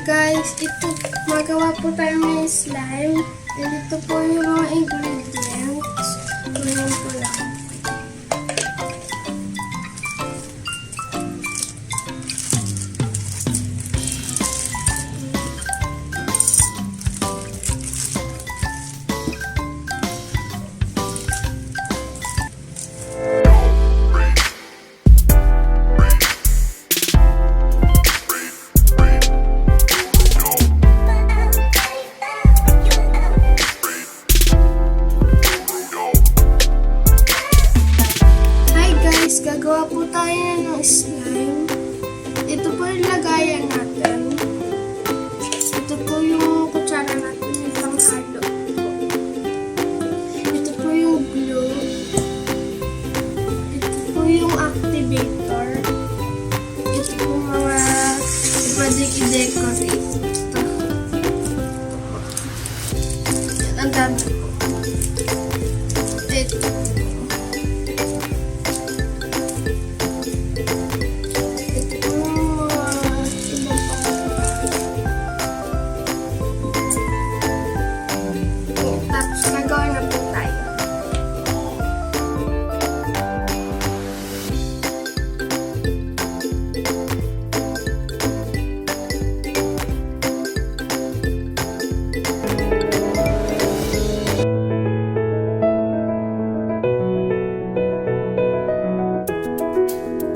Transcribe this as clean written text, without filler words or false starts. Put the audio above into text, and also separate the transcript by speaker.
Speaker 1: guys, ito, magawa po tayo ng slime. And ito po yung mga ingredients. Kunin ko lang. Gagawa po tayo ng slime. Ito po yung lagayan natin. Ito po yung kutsara natin yung panghalo. Ito po yung glue. Ito po yung activator. Ito po mga pwedeng i-decorate.